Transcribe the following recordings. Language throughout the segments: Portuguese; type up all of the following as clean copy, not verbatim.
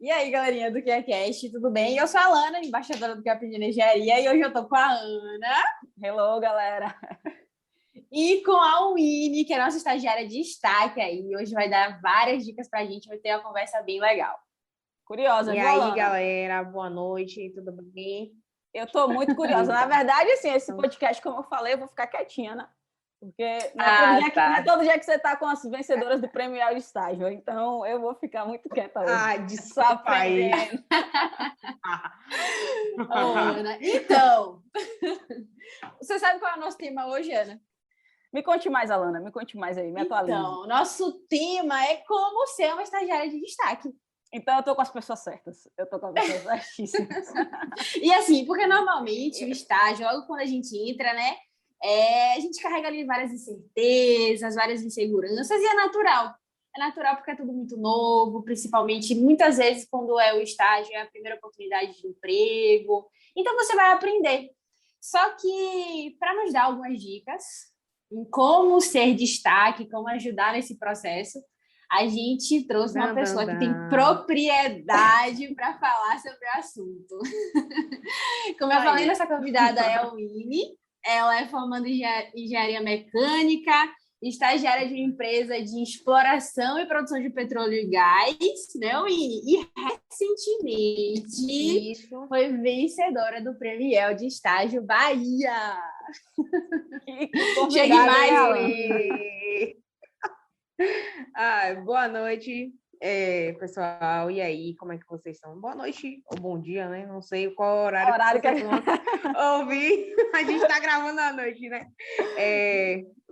E aí, galerinha do QAcast, tudo bem? Eu sou a Lana, embaixadora do Que Aprendi na Engenharia, e hoje eu tô com a Ana Hello, galera. e com a Winnie, que é a nossa estagiária de destaque aí. Hoje vai dar várias dicas pra gente, vai ter uma conversa bem legal. Curiosa, E viu, aí, Alana? galera, boa noite, tudo bem? Eu tô muito curiosa. Na verdade, assim, esse podcast, como eu falei, eu vou ficar quietinha, né? Porque não é todo dia que você tá com as vencedoras do Prêmio de Estágio. Então, eu vou ficar muito quieta hoje. Ah, Só desculpa aí. aprendendo. Ana, então, você sabe qual é o nosso tema hoje, Ana? Me conte mais, Alana, me conte mais aí, me atualize. Então, nosso tema é como ser uma estagiária de destaque. Então, eu tô com as pessoas certas. Eu tô com as pessoas certíssimas. E assim, porque normalmente o estágio, logo quando a gente entra, né, a gente carrega ali várias incertezas, várias inseguranças, e é natural. É natural porque é tudo muito novo, principalmente, muitas vezes, quando é o estágio, é a primeira oportunidade de emprego. Então, você vai aprender. Só que, para nos dar algumas dicas em como ser destaque, como ajudar nesse processo, a gente trouxe uma pessoa que tem propriedade para falar sobre o assunto. Como eu falei, nossa convidada é a Winnie. Ela é formanda em engenharia mecânica, estagiária de uma empresa de exploração e produção de petróleo e gás, né, Winnie? E recentemente foi vencedora do Prêmio de Estágio Bahia. Chegue mais, Winnie. Boa noite, pessoal. E aí, como é que vocês estão? Boa noite ou bom dia, né? Não sei qual horário que vocês vão ouvir. A gente está gravando à noite, né?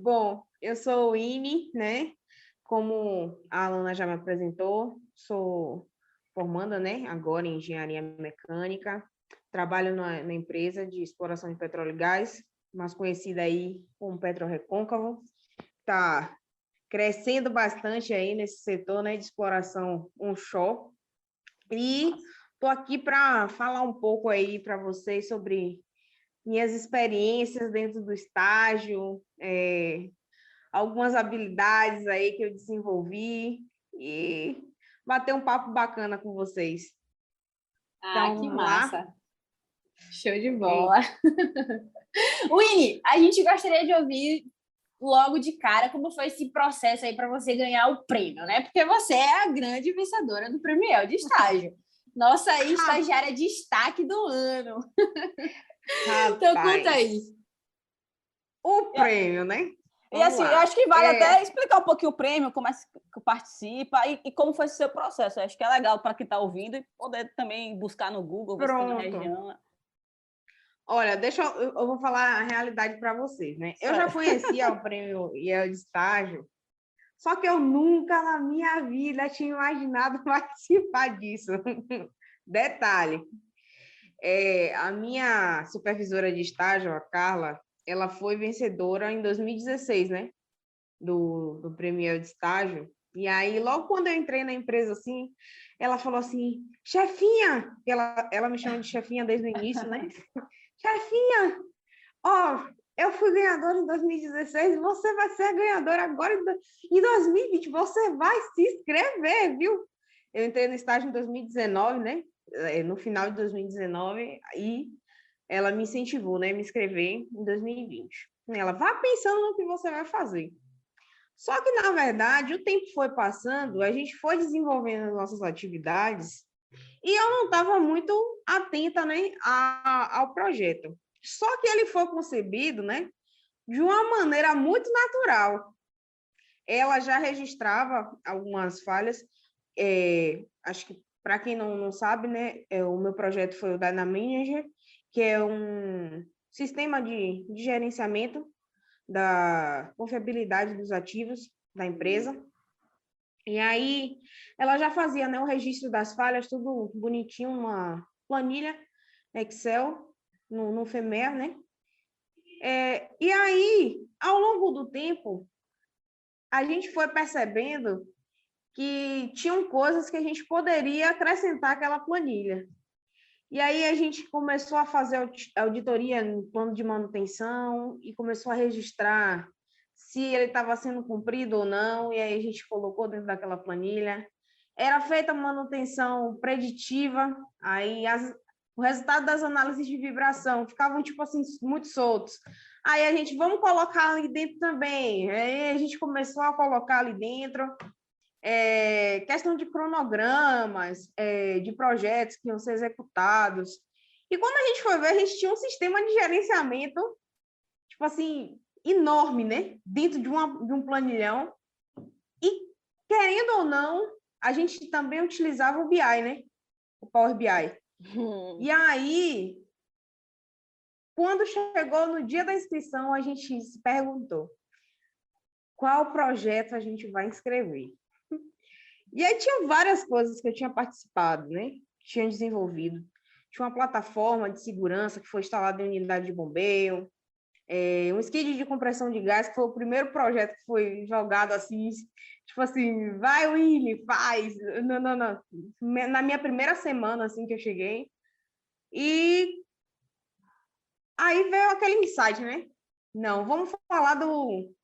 Bom, eu sou Winnie, né? Como a Alana já me apresentou, sou formanda, né? Agora em engenharia mecânica. Trabalho na empresa de exploração de petróleo e gás, mais conhecida aí como PetroRecôncavo. Tá crescendo bastante aí nesse setor, né, de exploração onshore. E estou aqui para falar um pouco aí para vocês sobre minhas experiências dentro do estágio, algumas habilidades aí que eu desenvolvi e bater um papo bacana com vocês. Então, que massa! Lá. Show de bola! Winnie, a gente gostaria de ouvir logo de cara como foi esse processo aí para você ganhar o prêmio, né? Porque você é a grande vencedora do Prêmio de Estágio. Nossa aí, estagiária de destaque do ano. Então, conta aí. O prêmio, né? E assim, eu acho que vale até explicar um pouquinho o prêmio, como é que participa e como foi o seu processo. Eu acho que é legal para quem está ouvindo e poder também buscar no Google, ver se tem na região. Olha, eu vou falar a realidade para vocês, né? Eu já conhecia o Prêmio de Estágio, só que eu nunca na minha vida tinha imaginado participar disso. Detalhe, a minha supervisora de estágio, a Carla, ela foi vencedora em 2016, né? Do Prêmio de Estágio. E aí, logo quando eu entrei na empresa, assim, ela falou assim, chefinha, ela me chama de chefinha desde o início, né? Chefinha, eu fui ganhadora em 2016, você vai ser a ganhadora agora em 2020, você vai se inscrever, viu? Eu entrei no estágio em 2019, né? No final de 2019, e ela me incentivou, né? Me inscrever em 2020. Ela, vá pensando no que você vai fazer. Só que, na verdade, o tempo foi passando, a gente foi desenvolvendo as nossas atividades e eu não estava muito atenta, né, ao projeto. Só que ele foi concebido, né, de uma maneira muito natural. Ela já registrava algumas falhas. Acho que, para quem não sabe, né, o meu projeto foi o Dynamanager, que é um sistema de gerenciamento da confiabilidade dos ativos da empresa. E aí, ela já fazia, né, o registro das falhas, tudo bonitinho, uma planilha Excel no FEMER, né? E aí, ao longo do tempo, a gente foi percebendo que tinham coisas que a gente poderia acrescentar àquela planilha. E aí a gente começou a fazer auditoria no plano de manutenção e começou a registrar se ele estava sendo cumprido ou não, e aí a gente colocou dentro daquela planilha. era feita manutenção preditiva, aí o resultado das análises de vibração ficavam, tipo assim, muito soltos. Aí a gente, vamos colocar ali dentro também. Aí a gente começou a colocar ali dentro questão de cronogramas, de projetos que iam ser executados. E quando a gente foi ver, a gente tinha um sistema de gerenciamento, tipo assim, enorme, né? Dentro de um planilhão. E, querendo ou não, a gente também utilizava o BI, né? O Power BI. E aí, quando chegou no dia da inscrição, a gente se perguntou qual projeto a gente vai inscrever. E aí tinha várias coisas que eu tinha participado, né? Tinha desenvolvido. Tinha uma plataforma de segurança que foi instalada em unidade de bombeiro, um skid de compressão de gás, que foi o primeiro projeto que foi jogado assim, tipo assim, vai, Willy, faz. Não. Na minha primeira semana, assim, que eu cheguei. E aí veio aquele insight, né? Não, vamos falar do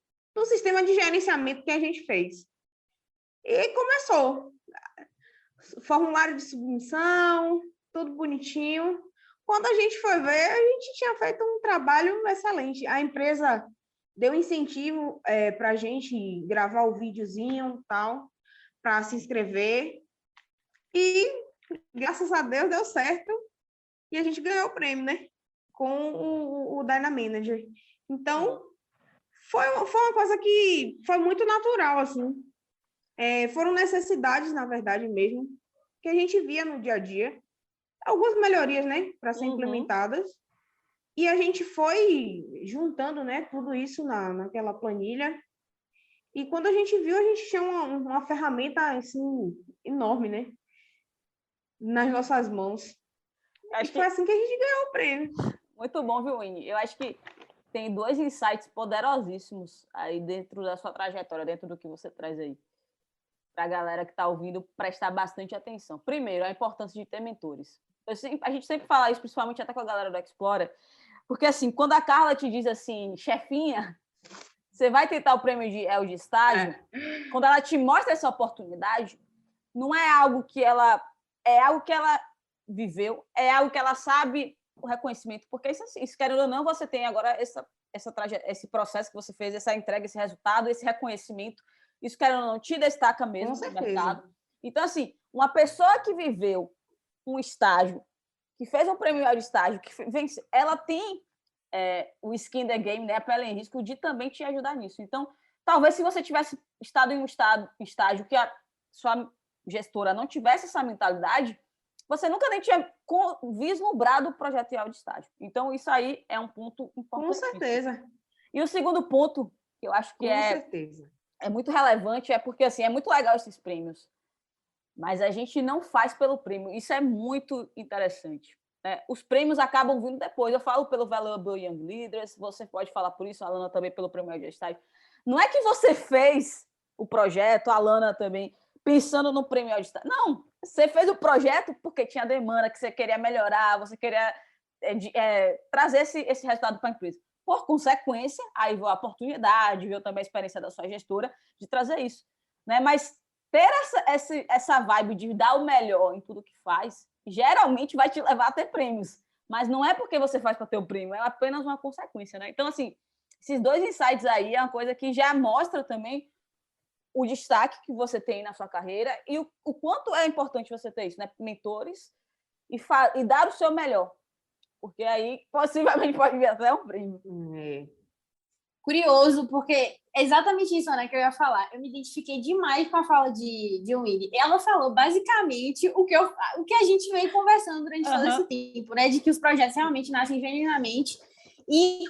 sistema de gerenciamento que a gente fez. E começou. Formulário de submissão, tudo bonitinho. Quando a gente foi ver, a gente tinha feito um trabalho excelente. A empresa deu incentivo para a gente gravar o videozinho tal, para se inscrever. E, graças a Deus, deu certo. E a gente ganhou o prêmio, né? Com o Dynamanager. Então, foi uma coisa que foi muito natural, assim. Foram necessidades, na verdade mesmo, que a gente via no dia a dia. Algumas melhorias, né, para ser implementadas. E a gente foi juntando, né, tudo isso naquela planilha. E quando a gente viu, a gente tinha uma ferramenta, assim, enorme, né, nas nossas mãos. Acho e foi assim que a gente ganhou o prêmio. Muito bom, viu, Winnie? Eu acho que tem 2 insights poderosíssimos aí dentro da sua trajetória, dentro do que você traz aí, para a galera que está ouvindo prestar bastante atenção. Primeiro, a importância de ter mentores. A gente sempre fala isso, principalmente até com a galera do Explora, porque, assim, quando a Carla te diz assim, chefinha, você vai tentar o prêmio de estágio, quando ela te mostra essa oportunidade, não é algo que ela... É algo que ela viveu, é algo que ela sabe o reconhecimento, porque isso querendo ou não, você tem agora esse processo que você fez, essa entrega, esse resultado, esse reconhecimento, isso querendo ou não, te destaca mesmo no mercado. Então, assim, uma pessoa que viveu um estágio, que fez um prêmio de estágio, que vence, ela tem o skin the game, né, a pele em risco, de também te ajudar nisso. Então, talvez se você tivesse estado em um estágio que a sua gestora não tivesse essa mentalidade, você nunca nem tinha vislumbrado o projeto de estágio. Então, isso aí é um ponto importante. Com certeza. E o segundo ponto, que eu acho que é muito relevante, é porque, assim, é muito legal esses prêmios, mas a gente não faz pelo prêmio. Isso é muito interessante. Né? Os prêmios acabam vindo depois. Eu falo pelo Valuable Young Leaders, você pode falar por isso, a Alana também pelo prêmio de estágio. Não é que você fez o projeto, a Alana também, pensando no prêmio de estágio. Não, você fez o projeto porque tinha demanda, que você queria melhorar, você queria trazer esse resultado para a empresa. Por consequência, aí veio a oportunidade, veio também a experiência da sua gestora de trazer isso. Né? Mas ter essa vibe de dar o melhor em tudo que faz, geralmente vai te levar a ter prêmios. Mas não é porque você faz para ter o prêmio, é apenas uma consequência. Né? Então, assim, esses 2 insights aí é uma coisa que já mostra também o destaque que você tem na sua carreira e o quanto é importante você ter isso, né? Mentores e dar o seu melhor. Porque aí, possivelmente, pode vir até um prêmio. Curioso, porque é exatamente isso, né, que eu ia falar. Eu me identifiquei demais com a fala de Winnie. Ela falou basicamente o que a gente veio conversando durante todo esse tempo, né? De que os projetos realmente nascem genuinamente e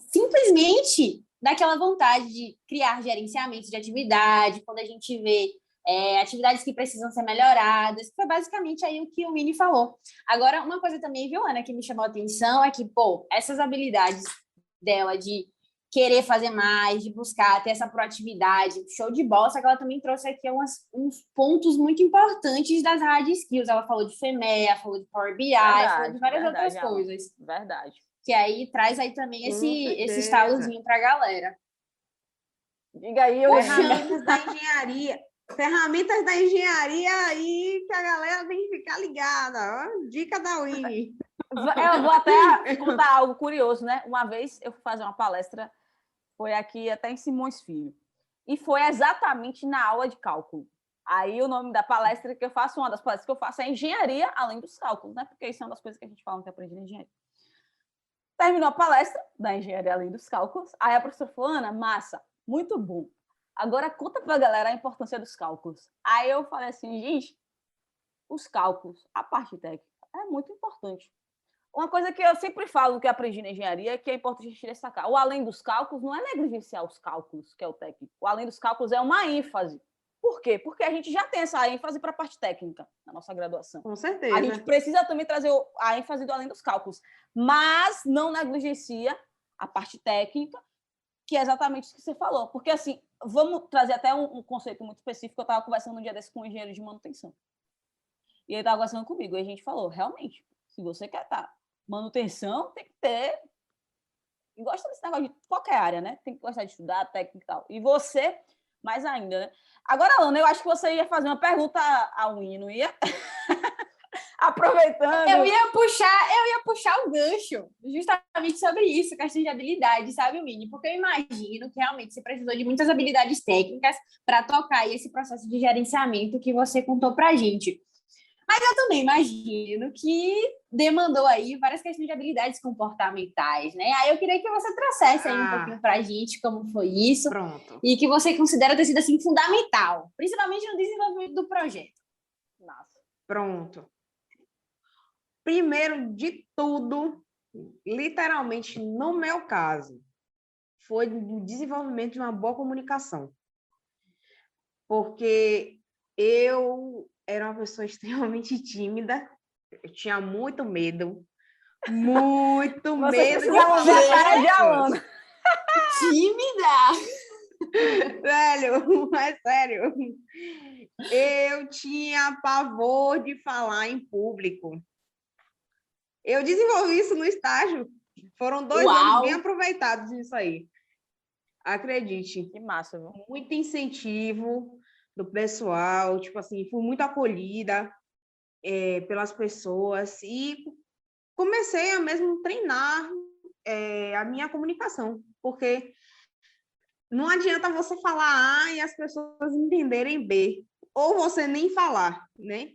simplesmente daquela vontade de criar gerenciamento de atividade, quando a gente vê atividades que precisam ser melhoradas, foi basicamente aí o que o Winnie falou. Agora, uma coisa também, viu, Ana, que me chamou a atenção é que, essas habilidades dela de querer fazer mais, de buscar ter essa proatividade, show de bola, só que ela também trouxe aqui uns pontos muito importantes das hard skills. Ela falou de FEMEA, falou de Power BI, falou de várias outras coisas. Verdade. Que aí traz aí também esse estalozinho para a galera. Diga aí, ferramentas da engenharia. Ferramentas da engenharia aí que a galera tem que ficar ligada. Ó. Dica da Winnie. Eu vou até contar algo curioso, né? Uma vez eu fui fazer uma palestra, foi aqui até em Simões Filho, e foi exatamente na aula de cálculo. Aí o nome da palestra que eu faço, uma das palestras que eu faço é engenharia além dos cálculos, né? Porque isso é uma das coisas que a gente fala que aprende na engenharia. Terminou a palestra da engenharia além dos cálculos, aí a professora falou, Ana, massa, muito bom. Agora conta para a galera a importância dos cálculos. Aí eu falei assim, gente, os cálculos, a parte técnica, é muito importante. Uma coisa que eu sempre falo que aprendi na engenharia é que é importante a gente destacar. O além dos cálculos não é negligenciar os cálculos, que é o técnico. O além dos cálculos é uma ênfase. Por quê? Porque a gente já tem essa ênfase para a parte técnica na nossa graduação. Com certeza. A gente precisa também trazer a ênfase do além dos cálculos, mas não negligencia a parte técnica, que é exatamente o que você falou. Porque, assim, vamos trazer até um conceito muito específico. Eu estava conversando um dia desse com um engenheiro de manutenção. E ele estava conversando comigo. E a gente falou, realmente, se você quer estar manutenção, tem que ter... E gosta desse negócio de qualquer área, né? Tem que gostar de estudar, técnica e tal. E você, mais ainda, né? Agora, Alana, eu acho que você ia fazer uma pergunta à Winnie, não ia? Aproveitando... Eu ia puxar o gancho justamente sobre isso, questão de habilidade, sabe, Winnie? Porque eu imagino que realmente você precisou de muitas habilidades técnicas para tocar esse processo de gerenciamento que você contou para a gente. Mas eu também imagino que demandou aí várias questões de habilidades comportamentais, né? Aí eu queria que você trouxesse aí um pouquinho para a gente como foi isso. Pronto. E que você considera ter sido, assim, fundamental, principalmente no desenvolvimento do projeto. Nossa. Pronto. Primeiro de tudo, literalmente, no meu caso, foi o desenvolvimento de uma boa comunicação. Porque eu era uma pessoa extremamente tímida, eu tinha muito medo. Muito Você medo precisava ver a cara de Alana. Tímida? Velho, é sério. Eu tinha pavor de falar em público. Eu desenvolvi isso no estágio. Foram 2 anos bem aproveitados nisso aí. Acredite. Que massa, viu? Muito incentivo do pessoal, tipo assim, fui muito acolhida pelas pessoas e comecei a mesmo treinar a minha comunicação, porque não adianta você falar A e as pessoas entenderem B, ou você nem falar, né?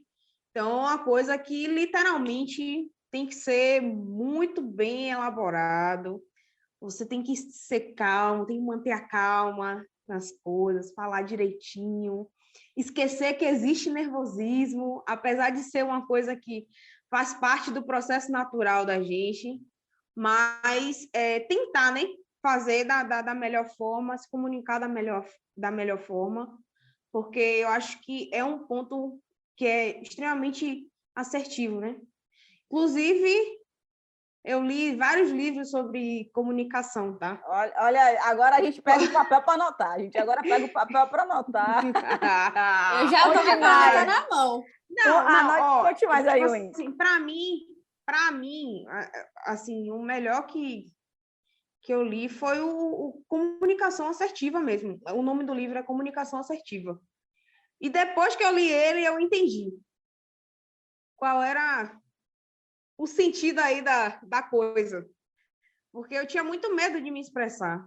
Então, é uma coisa que literalmente tem que ser muito bem elaborado, você tem que ser calmo, tem que manter a calma nas coisas, falar direitinho, esquecer que existe nervosismo, apesar de ser uma coisa que faz parte do processo natural da gente, mas tentar, né, fazer da melhor forma, se comunicar da melhor forma, porque eu acho que é um ponto que é extremamente assertivo, né? Inclusive, eu li vários livros sobre comunicação, tá? Olha, agora a gente pega o papel para anotar. A gente agora pega o papel para anotar. Eu já estou com a caneta na mão. Não, conte mais aí, tipo Win. assim, para mim, assim, o melhor que eu li foi o Comunicação Assertiva mesmo. O nome do livro é Comunicação Assertiva. E depois que eu li ele, eu entendi qual era o sentido aí da coisa. Porque eu tinha muito medo de me expressar.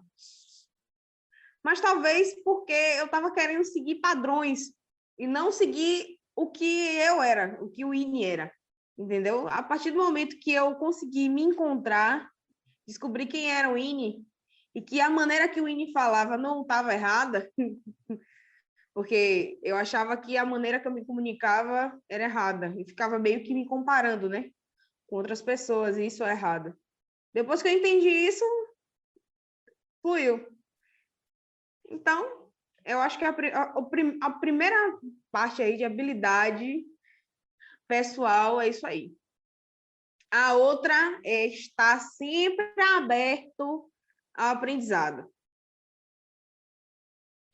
Mas talvez porque eu estava querendo seguir padrões e não seguir o que eu era, o que o Winnie era. Entendeu? A partir do momento que eu consegui me encontrar, descobri quem era o Winnie e que a maneira que o Winnie falava não estava errada, porque eu achava que a maneira que eu me comunicava era errada e ficava meio que me comparando, né, com outras pessoas, e isso é errado. Depois que eu entendi isso, fluiu. Então, eu acho que a primeira parte aí de habilidade pessoal é isso aí. A outra é estar sempre aberto ao aprendizado.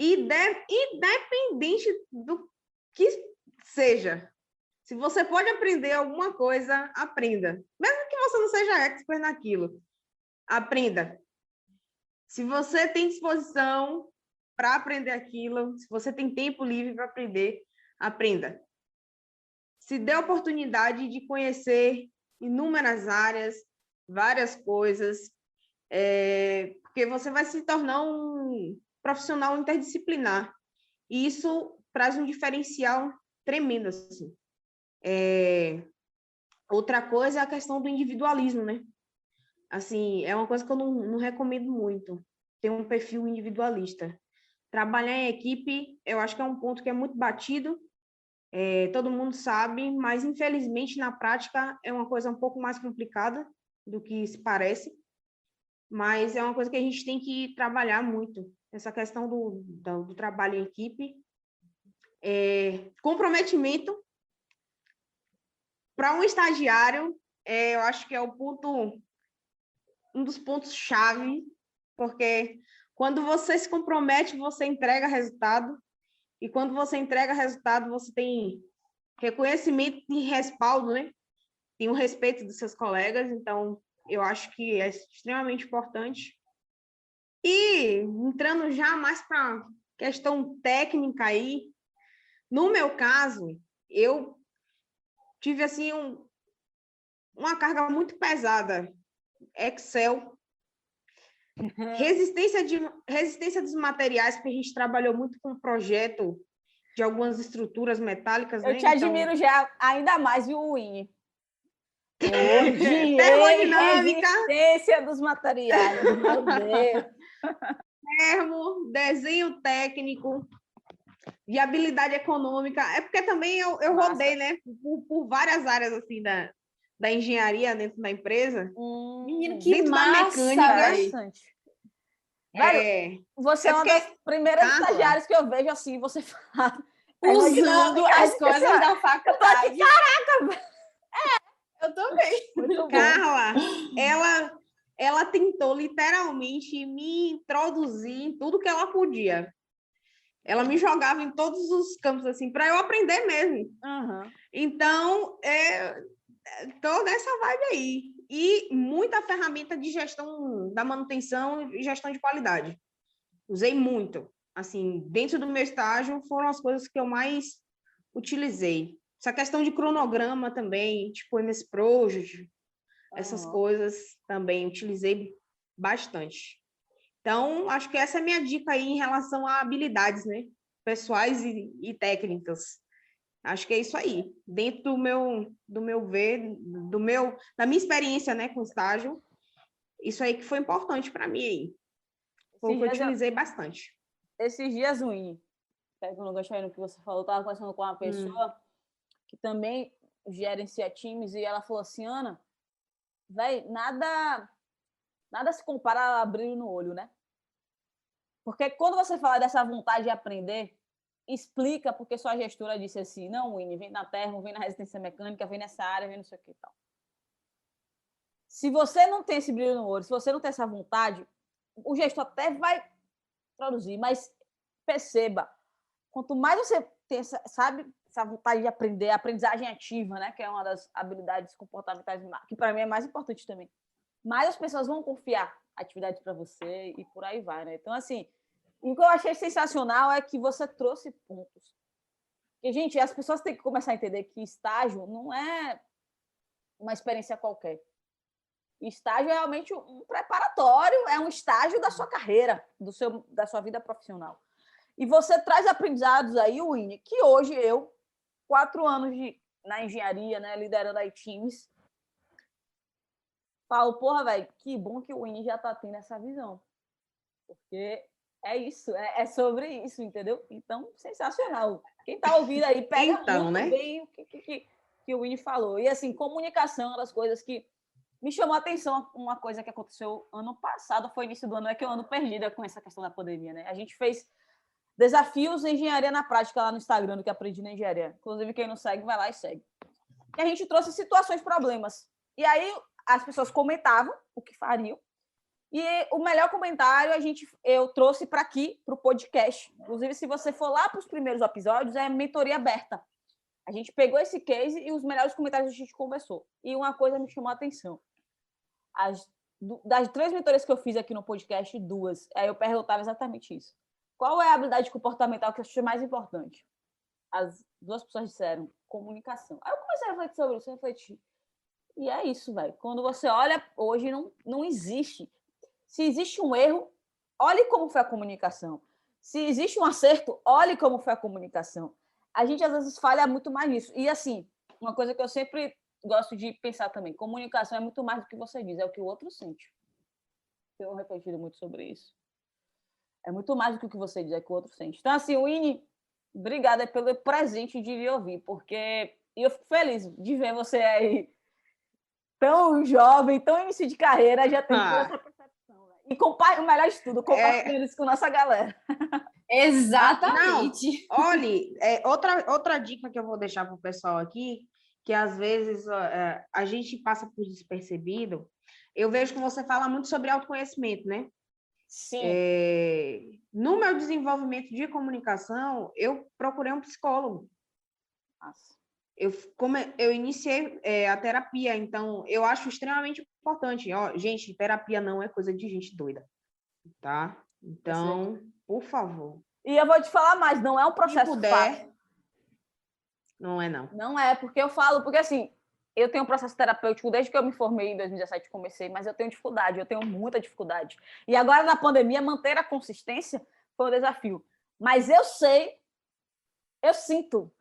Independente do que seja. Se você pode aprender alguma coisa, aprenda. Mesmo que você não seja expert naquilo, aprenda. Se você tem disposição, para aprender aquilo, se você tem tempo livre para aprender, aprenda. Se dê a oportunidade de conhecer inúmeras áreas, várias coisas, porque você vai se tornar um profissional interdisciplinar. E isso traz um diferencial tremendo, assim. Outra coisa é a questão do individualismo, né? Assim, é uma coisa que eu não recomendo muito, ter um perfil individualista. Trabalhar em equipe, eu acho que é um ponto que é muito batido, todo mundo sabe, mas infelizmente na prática é uma coisa um pouco mais complicada do que se parece, mas é uma coisa que a gente tem que trabalhar muito, essa questão do trabalho em equipe. Comprometimento para um estagiário, eu acho que é um dos pontos-chave, porque quando você se compromete, você entrega resultado, e quando você entrega resultado, você tem reconhecimento e respaldo, né? Tem o respeito dos seus colegas, então eu acho que é extremamente importante. E entrando já mais para questão técnica aí, no meu caso, eu tive assim uma carga muito pesada, Excel, resistência dos materiais, porque a gente trabalhou muito com o projeto de algumas estruturas metálicas, Eu né? te admiro já ainda mais, viu, Winnie? Eu odiei Termodinâmica, resistência dos materiais, meu Deus. desenho técnico, viabilidade econômica. É porque também eu rodei, né? Por várias áreas assim da engenharia dentro da empresa. Menino, que dentro massa, da mecânica. Interessante. Velho, você é uma das primeiras estagiárias que eu vejo assim, você fala. Usando as coisas da faculdade. Eu tô aqui, caraca! Eu também. Muito bom. Carla, ela tentou literalmente me introduzir em tudo que ela podia. Ela me jogava em todos os campos assim para eu aprender mesmo. Uhum. Então, tô nessa vibe aí. E muita ferramenta de gestão da manutenção e gestão de qualidade. Usei muito. Assim, dentro do meu estágio, foram as coisas que eu mais utilizei. Essa questão de cronograma também, tipo MS Project, essas coisas também utilizei bastante. Então, acho que essa é a minha dica aí em relação a habilidades, né? Pessoais e técnicas. Acho que é isso aí. Dentro do meu ver, da minha experiência, né, com estágio, isso aí que foi importante para mim aí. Foi o que eu utilizei bastante. Esses dias, Winnie, pegando o gancho aí no que você falou, eu estava conversando com uma pessoa que também gerencia times e ela falou assim, Ana, véi, nada se compara a brilho no olho, né? Porque quando você fala dessa vontade de aprender, explica porque sua gestora disse assim, não, Winnie, vem na terra, vem na resistência mecânica, vem nessa área, vem não sei o que e tal. Se você não tem esse brilho no olho, se você não tem essa vontade, o gestor até vai produzir, mas perceba, quanto mais você tem essa vontade de aprender, a aprendizagem ativa, né, que é uma das habilidades comportamentais, que para mim é mais importante também, mais as pessoas vão confiar atividades para você e por aí vai, né? Então, assim, o que eu achei sensacional é que você trouxe pontos. E, gente, as pessoas têm que começar a entender que estágio não é uma experiência qualquer. Estágio é realmente um preparatório, é um estágio da sua carreira, da sua vida profissional. E você traz aprendizados aí, Winnie, que hoje eu, 4 anos na engenharia, né, liderando aí times, falo, porra, velho, que bom que o Winnie já tá tendo essa visão. Porque é isso, é sobre isso, entendeu? Então, sensacional. Quem tá ouvindo aí, pega muito bem o que o Winnie falou. E, assim, comunicação é uma das coisas que me chamou a atenção. Uma coisa que aconteceu ano passado, foi início do ano, é que eu ando perdida com essa questão da pandemia, né? A gente fez desafios em engenharia na prática lá no Instagram, do que aprendi na engenharia. Inclusive, quem não segue, vai lá e segue. E a gente trouxe situações, problemas. E aí, as pessoas comentavam o que fariam. E o melhor comentário eu trouxe para aqui, para o podcast. Inclusive, se você for lá para os primeiros episódios, é mentoria aberta. A gente pegou esse case e os melhores comentários a gente conversou. E uma coisa me chamou a atenção. Das 3 mentorias que eu fiz aqui no podcast, 2, aí eu perguntava exatamente isso. Qual é a habilidade comportamental que eu achei mais importante? As duas pessoas disseram comunicação. Aí eu comecei a refletir sobre isso, refletir. E é isso, velho. Quando você olha, hoje não existe. Se existe um erro, olhe como foi a comunicação. Se existe um acerto, olhe como foi a comunicação. A gente, às vezes, falha muito mais nisso. E, assim, uma coisa que eu sempre gosto de pensar também, comunicação é muito mais do que você diz, é o que o outro sente. Tenho refletido muito sobre isso. É muito mais do que o que você diz, é o que o outro sente. Então, assim, Winnie, obrigada pelo presente de vir ouvir, porque eu fico feliz de ver você aí tão jovem, tão início de carreira, já tem toda essa percepção. Né? E o melhor de tudo, compartilhando isso com nossa galera. Exatamente. Não, olhe, outra dica que eu vou deixar para o pessoal aqui, que às vezes a gente passa por despercebido, eu vejo que você fala muito sobre autoconhecimento, né? Sim. No meu desenvolvimento de comunicação, eu procurei um psicólogo. Nossa. Eu iniciei a terapia, então eu acho extremamente importante. Ó, gente, terapia não é coisa de gente doida, tá? Então, por favor. E eu vou te falar mais, não é um processo fácil. Não é, não. Não é, porque eu falo, porque assim, eu tenho um processo terapêutico desde que eu me formei em 2017, comecei, mas eu tenho dificuldade, eu tenho muita dificuldade. E agora, na pandemia, manter a consistência foi um desafio. Mas eu sei, eu sinto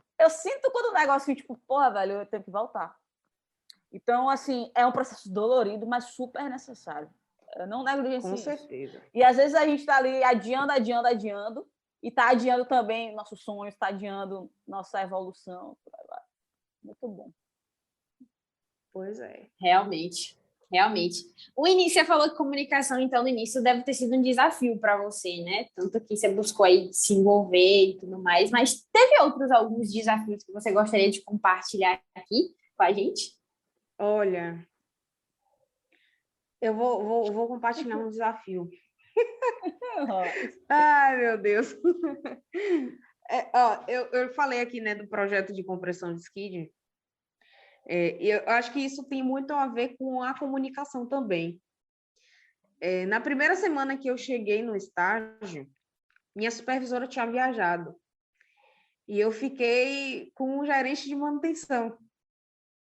quando o negócio, tipo, porra, velho, eu tenho que voltar. Então, assim, é um processo dolorido, mas super necessário. Eu não negligencio isso. Com certeza. E às vezes a gente está ali adiando, e está adiando também nossos sonhos, está adiando nossa evolução. Muito bom. Pois é. Realmente. O início, você falou que comunicação, então, no início deve ter sido um desafio para você, né? Tanto que você buscou aí se envolver e tudo mais, mas teve alguns desafios que você gostaria de compartilhar aqui com a gente? Olha, eu vou compartilhar um desafio. Ai, meu Deus. Eu falei aqui, né, do projeto de compressão de skid. Eu acho que isso tem muito a ver com a comunicação também. Na primeira semana que eu cheguei no estágio, minha supervisora tinha viajado. E eu fiquei com um gerente de manutenção.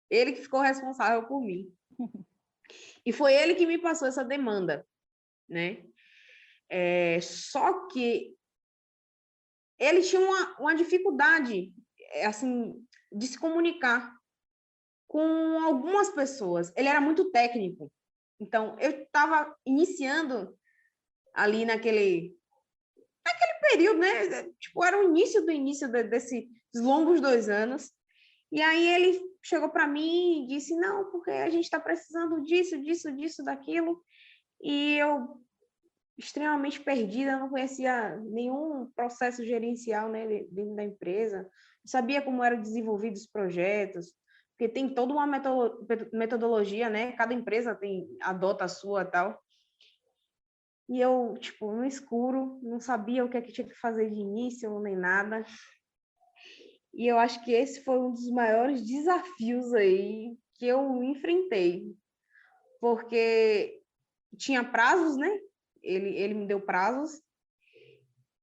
Ele que ficou responsável por mim. E foi ele que me passou essa demanda, né? Só que ele tinha uma dificuldade, assim, de se comunicar com algumas pessoas. Ele era muito técnico. Então, eu estava iniciando ali naquele período, né? Tipo, era o início do início desses longos 2 anos. E aí ele chegou para mim e disse, não, porque a gente está precisando disso, daquilo. E eu, extremamente perdida, não conhecia nenhum processo gerencial, né, dentro da empresa. Não sabia como eram desenvolvidos os projetos, porque tem toda uma metodologia, né? Cada empresa adota a sua e tal. E eu, tipo, no escuro, não sabia o que é que tinha que fazer de início, nem nada. E eu acho que esse foi um dos maiores desafios aí que eu enfrentei. Porque tinha prazos, né? Ele me deu prazos.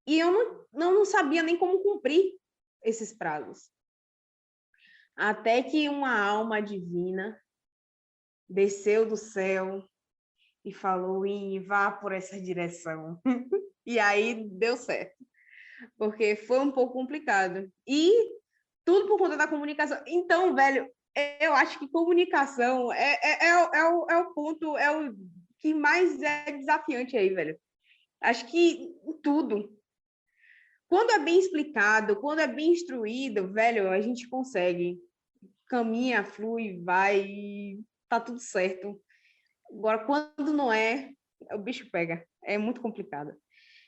E eu não sabia nem como cumprir esses prazos. Até que uma alma divina desceu do céu e falou, vá por essa direção. E aí deu certo. Porque foi um pouco complicado. E tudo por conta da comunicação. Então, velho, eu acho que comunicação é o ponto, é o que mais é desafiante aí, velho. Acho que tudo. Quando é bem explicado, quando é bem instruído, velho, a gente consegue. Caminha, flui, vai, e tá tudo certo. Agora, quando não é, o bicho pega. É muito complicado.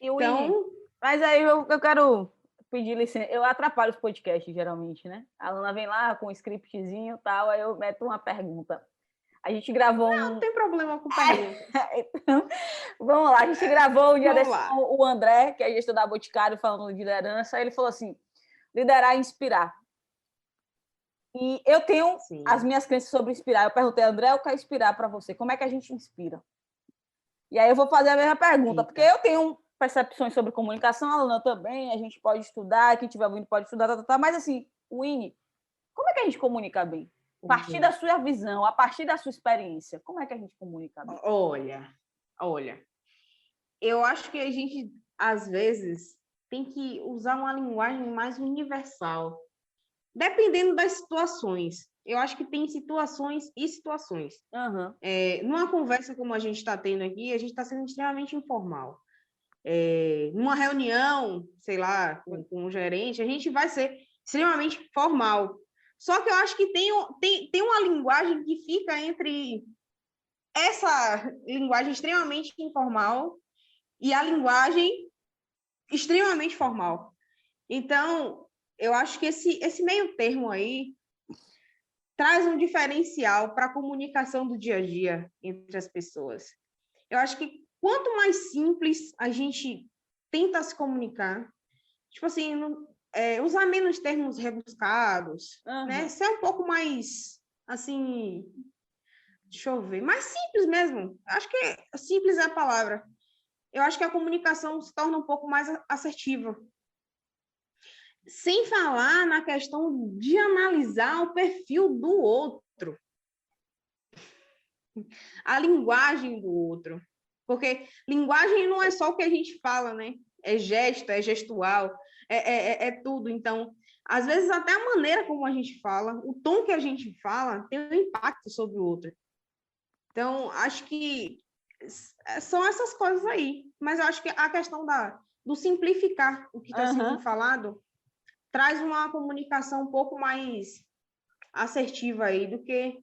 Então... Mas aí eu quero pedir licença. Eu atrapalho os podcasts, geralmente, né? A Luna vem lá com um scriptzinho e tal, aí eu meto uma pergunta. A gente gravou Não tem problema com perguntas. Então, vamos lá. A gente gravou um dia desse com o André, que é gestor da Boticário, falando de liderança. Aí ele falou assim, liderar e inspirar. E eu tenho as minhas crenças sobre inspirar. Eu perguntei, André, eu quero inspirar para você. Como é que a gente inspira? E aí eu vou fazer a mesma pergunta, porque eu tenho percepções sobre comunicação, a Alana também, a gente pode estudar, quem estiver ouvindo pode estudar, mas assim, Winnie, como é que a gente comunica bem? A partir da sua visão, a partir da sua experiência, como é que a gente comunica bem? Olha, eu acho que a gente, às vezes, tem que usar uma linguagem mais universal, dependendo das situações. Eu acho que tem situações e situações. Uhum. Numa conversa como a gente está tendo aqui, a gente está sendo extremamente informal. Numa reunião, sei lá, com um gerente, a gente vai ser extremamente formal. Só que eu acho que tem uma linguagem que fica entre essa linguagem extremamente informal e a linguagem extremamente formal. Então, eu acho que esse meio termo aí traz um diferencial para a comunicação do dia a dia entre as pessoas. Eu acho que quanto mais simples a gente tenta se comunicar, tipo assim, usar menos termos rebuscados, né? Ser um pouco mais, assim, deixa eu ver, mais simples mesmo. Acho que simples é a palavra. Eu acho que a comunicação se torna um pouco mais assertiva. Sem falar na questão de analisar o perfil do outro. A linguagem do outro. Porque linguagem não é só o que a gente fala, né? É gesto, é gestual, é tudo. Então, às vezes, até a maneira como a gente fala, o tom que a gente fala, tem um impacto sobre o outro. Então, acho que são essas coisas aí. Mas eu acho que a questão do simplificar o que está sendo falado traz uma comunicação um pouco mais assertiva aí do que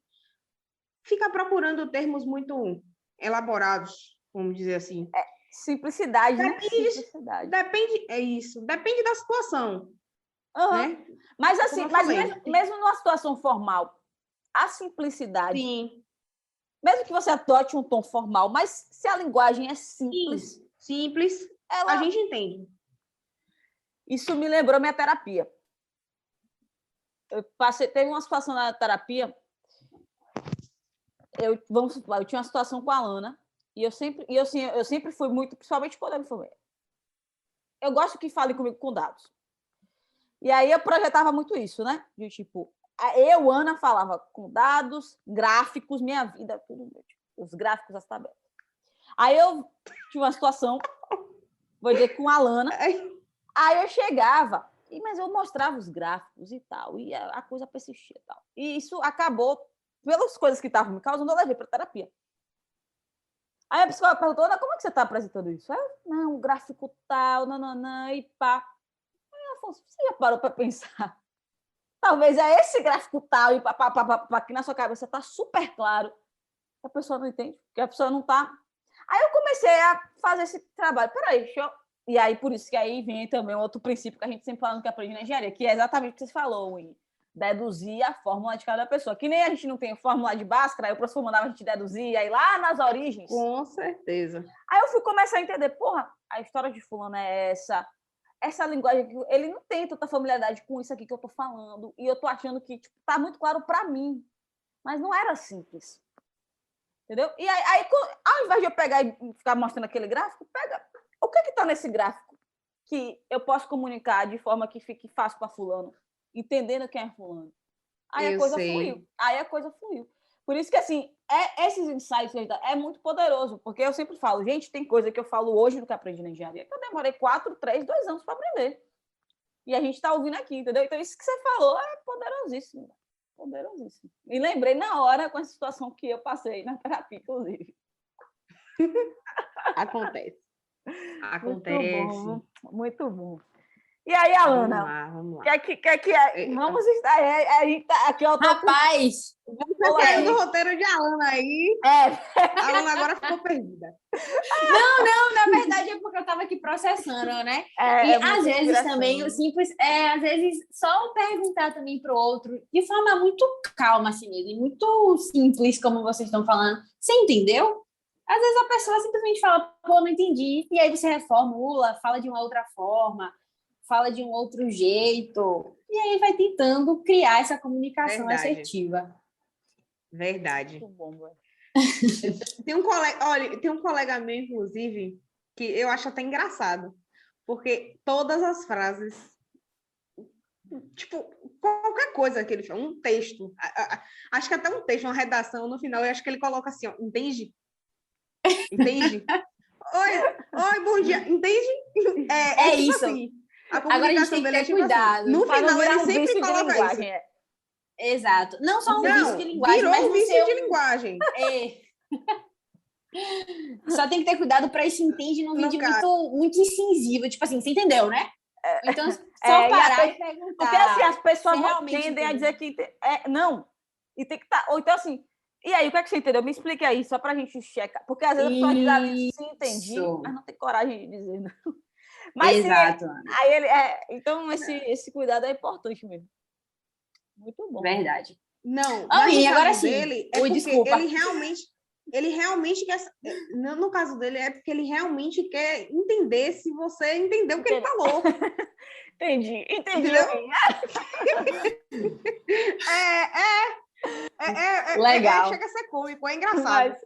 ficar procurando termos muito elaborados, vamos dizer assim. Simplicidade, né? Simplicidade. Depende da situação. Né? Mas assim, mesmo numa situação formal, a simplicidade. Sim. Mesmo que você adote um tom formal, mas se a linguagem é simples. Simples, a gente entende. Isso me lembrou minha terapia. Teve uma situação na terapia. Eu tinha uma situação com a Alana, e eu sempre fui muito, principalmente quando eu me formei. Eu gosto que fale comigo com dados. E aí eu projetava muito isso, né? De tipo, eu, Ana, falava com dados, gráficos, minha vida, tudo, tipo, os gráficos, as tabelas. Aí eu tinha uma situação, vou dizer, com a Alana. Aí eu chegava, mas eu mostrava os gráficos e tal, e a coisa persistia e tal. E isso acabou, pelas coisas que estavam me causando, eu levei para terapia. Aí a psicóloga perguntou, Ana, como é que você está apresentando isso? Não, o gráfico tal, nananã, e pá. Aí Afonso, você já parou para pensar? Talvez é esse gráfico tal, e pá, aqui na sua cabeça está super claro. A pessoa não entende, porque a pessoa não está. Aí eu comecei a fazer esse trabalho. Peraí, deixa eu... E aí, por isso que aí vem também um outro princípio que a gente sempre fala no que aprende na engenharia, que é exatamente o que você falou, Winnie. Deduzir a fórmula de cada pessoa. Que nem a gente não tem fórmula de Bhaskara, aí o professor mandava a gente deduzir, aí lá nas origens. Com certeza. Aí eu fui começar a entender, porra, a história de fulano é essa linguagem, ele não tem tanta familiaridade com isso aqui que eu tô falando, e eu tô achando que tipo, tá muito claro para mim, mas não era simples. Entendeu? E aí, ao invés de eu pegar e ficar mostrando aquele gráfico, pega o que está nesse gráfico que eu posso comunicar de forma que fique fácil para fulano, entendendo quem é fulano. Aí a coisa fluiu. Por isso que, assim, esses insights é muito poderoso, porque eu sempre falo, gente, tem coisa que eu falo hoje do que aprendi na engenharia, que eu demorei 4, 3, 2 anos para aprender. E a gente está ouvindo aqui, entendeu? Então, isso que você falou é poderosíssimo. Poderosíssimo. E lembrei na hora com a situação que eu passei na terapia, inclusive. Acontece. Muito bom. E aí, Alana? Vamos lá. Que é? Vamos estar aí. Aqui, ó, rapaz, vamos sair do roteiro de Alana aí. A Alana agora ficou perdida. Não, na verdade é porque eu estava aqui processando, né? E às vezes também o simples às vezes só perguntar também para o outro de forma muito calma, assim mesmo, muito simples, como vocês estão falando. Você entendeu? Às vezes a pessoa simplesmente fala, pô, não entendi. E aí você reformula, fala de uma outra forma, fala de um outro jeito. E aí vai tentando criar essa comunicação assertiva. Verdade. Muito bom, velho. Tem um colega meu, inclusive, que eu acho até engraçado, porque todas as frases, tipo, qualquer coisa que ele fala, um texto, acho que até um texto, uma redação, no final, eu acho que ele coloca assim, ó, entende? Entende? Oi, bom dia, entende? É tipo isso. assim, a Agora a gente comunicação tem que dele é ter tipo cuidado. assim, no Pra não final virar ele um sempre vício de coloca isso. linguagem. Exato. Não só um vício de Não, linguagem, mas virou um não vício ser de um... linguagem. Só tem que ter cuidado para esse entende não vir No de caso. muito incisivo. Tipo assim, você entendeu, né? Então, só É, parar e e perguntar. porque assim, as pessoas Você não realmente tendem a entendeu? dizer que não. E tem que estar. Ou então, assim, e aí, o que é que você entendeu? Me explique aí, só para a gente checar. Porque às vezes a pessoa diz ali, sim, entendi, Isso. mas não tem coragem de dizer, não. Mas sim, Exato, Ana. aí ele. Então, esse cuidado é importante mesmo. Muito bom. Verdade. Não, Oh, mas no e agora caso sim. dele, é Oi, porque desculpa. ele realmente quer, no caso dele, é porque ele realmente quer entender se você entendeu o que ele falou. Entendi. Entendeu? Legal. Chega a ser cômico, é engraçado. Mas